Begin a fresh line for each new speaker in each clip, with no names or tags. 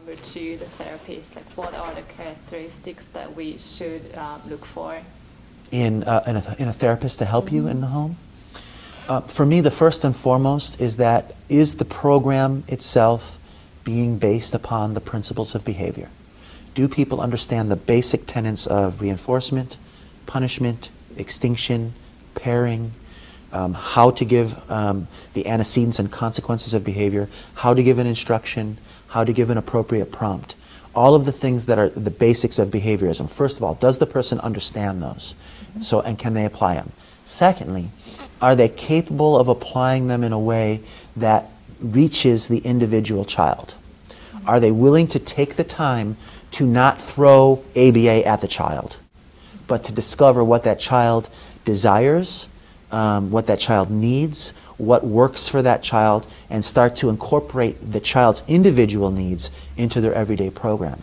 number two, the therapist, like what are the characteristics that we should look for?
In a therapist to help you in the home? For me, the first and foremost is the program itself being based upon the principles of behavior? Do people understand the basic tenets of reinforcement, punishment, extinction, pairing, how to give the antecedents and consequences of behavior, how to give an instruction, how to give an appropriate prompt? All of the things that are the basics of behaviorism. First of all, does the person understand those? And can they apply them? Secondly, are they capable of applying them in a way that reaches the individual child? Are they willing to take the time to not throw ABA at the child, but to discover what that child desires, what that child needs, what works for that child, and start to incorporate the child's individual needs into their everyday programming?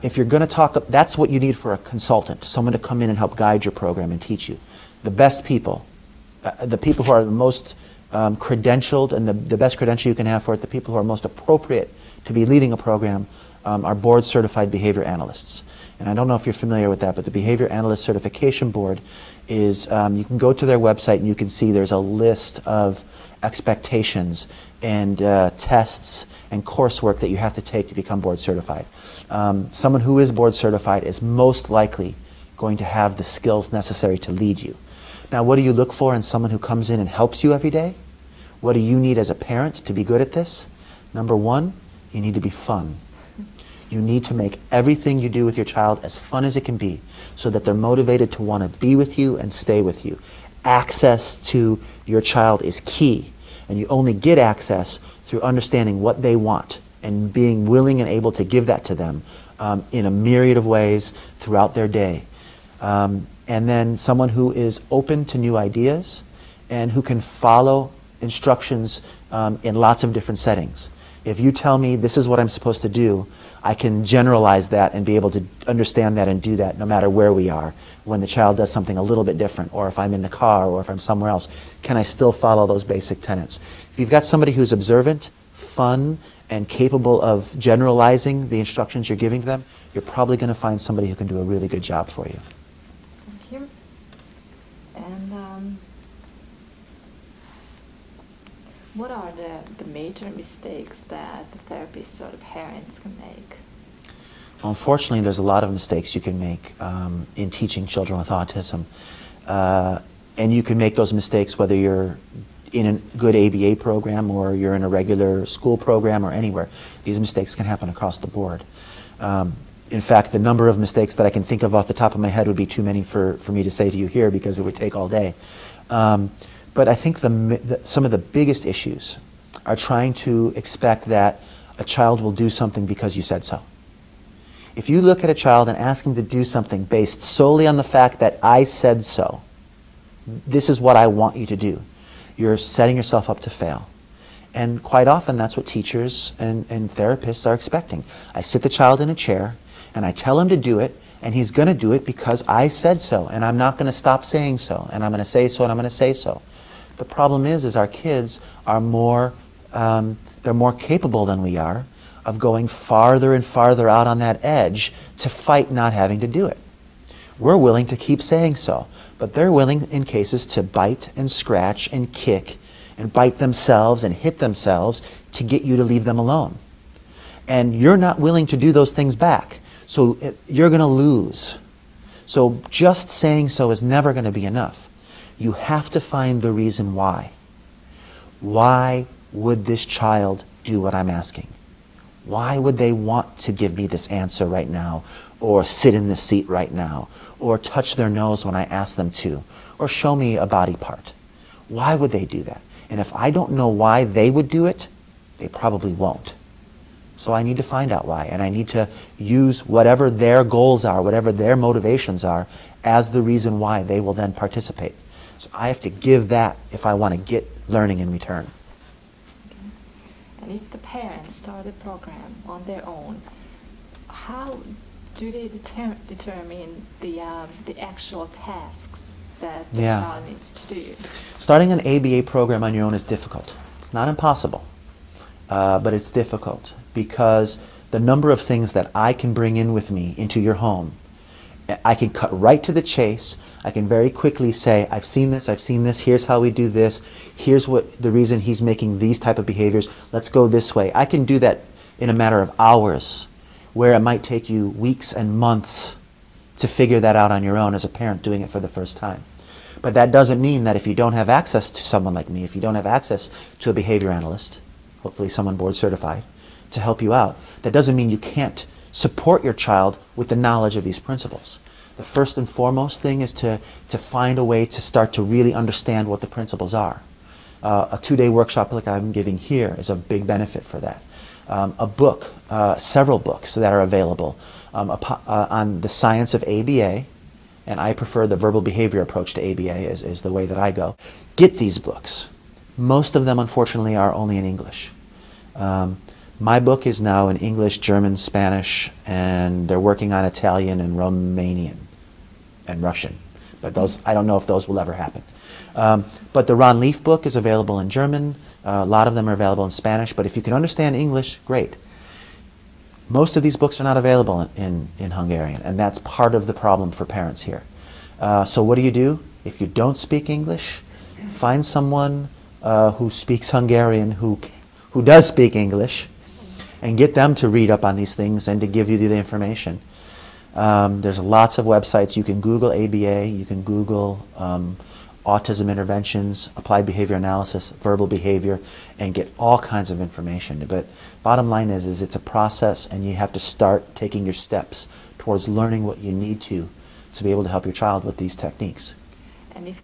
If you're going to talk, that's what you need for a consultant, someone to come in and help guide your program and teach you. The best people, the people who are the most credentialed, and the best credential you can have for it, the people who are most appropriate to be leading a program, are board certified behavior analysts. And I don't know if you're familiar with that, but the Behavior Analyst Certification Board is, you can go to their website and you can see there's a list of expectations and tests and coursework that you have to take to become board certified. Someone who is board certified is most likely going to have the skills necessary to lead you. Now, what do you look for in someone who comes in and helps you every day? What do you need as a parent to be good at this? Number one, you need to be fun. You need to make everything you do with your child as fun as it can be so that they're motivated to want to be with you and stay with you. Access to your child is key, and you only get access through understanding what they want and being willing and able to give that to them in a myriad of ways throughout their day. And then someone who is open to new ideas and who can follow instructions in lots of different settings. If you tell me this is what I'm supposed to do, I can generalize that and be able to understand that and do that no matter where we are. When the child does something a little bit different, or if I'm in the car, or if I'm somewhere else, can I still follow those basic tenets? If you've got somebody who's observant, fun, and capable of generalizing the instructions you're giving to them, you're probably going to find somebody who can do a really good job for you.
Thank you. And what are the major mistakes that the therapists or the parents can make?
Unfortunately, there's a lot of mistakes you can make in teaching children with autism. And you can make those mistakes whether you're in a good ABA program or you're in a regular school program or anywhere. These mistakes can happen across the board. In fact, the number of mistakes that I can think of off the top of my head would be too many for me to say to you here because it would take all day. But I think some of the biggest issues are trying to expect that a child will do something because you said so. If you look at a child and ask him to do something based solely on the fact that I said so, this is what I want you to do, you're setting yourself up to fail. And quite often that's what teachers and therapists are expecting. I sit the child in a chair and I tell him to do it, and he's going to do it because I said so, and I'm not going to stop saying so, and I'm going to say so, and I'm going to say so. The problem is our kids are they're more capable than we are of going farther and farther out on that edge to fight not having to do it. We're willing to keep saying so, but they're willing in cases to bite and scratch and kick and bite themselves and hit themselves to get you to leave them alone. And you're not willing to do those things back, so you're going to lose. So just saying so is never going to be enough. You have to find the reason why. Why would this child do what I'm asking? Why would they want to give me this answer right now, or sit in this seat right now, or touch their nose when I ask them to, or show me a body part? Why would they do that? And if I don't know why they would do it, they probably won't. So I need to find out why, and I need to use whatever their goals are, whatever their motivations are, as the reason why they will then participate. So I have to give that if I want to get learning in return.
Okay. And if the parents start a program on their own, how do they determine the actual tasks that the child needs to do?
Starting an ABA program on your own is difficult. It's not impossible, but it's difficult because the number of things that I can bring in with me into your home, I can cut right to the chase. I can very quickly say, I've seen this, here's how we do this, here's what the reason he's making these type of behaviors, let's go this way. I can do that in a matter of hours, where it might take you weeks and months to figure that out on your own as a parent doing it for the first time. But that doesn't mean that if you don't have access to someone like me, if you don't have access to a behavior analyst, hopefully someone board certified, to help you out, that doesn't mean you can't support your child with the knowledge of these principles. The first and foremost thing is to find a way to start to really understand what the principles are. A 2-day workshop like I'm giving here is a big benefit for that. A book, several books that are available on the science of ABA, and I prefer the verbal behavior approach to ABA is the way that I go. Get these books. Most of them, unfortunately, are only in English. My book is now in English, German, Spanish, and they're working on Italian and Romanian and Russian. But those, I don't know if those will ever happen. But the Ron Leaf book is available in German. A lot of them are available in Spanish. But if you can understand English, great. Most of these books are not available in Hungarian, and that's part of the problem for parents here. So what do? If you don't speak English, find someone who speaks Hungarian who does speak English, and get them to read up on these things and to give you the information. There's lots of websites. You can Google ABA, you can Google autism interventions, applied behavior analysis, verbal behavior, and get all kinds of information. But bottom line is it's a process, and you have to start taking your steps towards learning what you need to be able to help your child with these techniques.
And if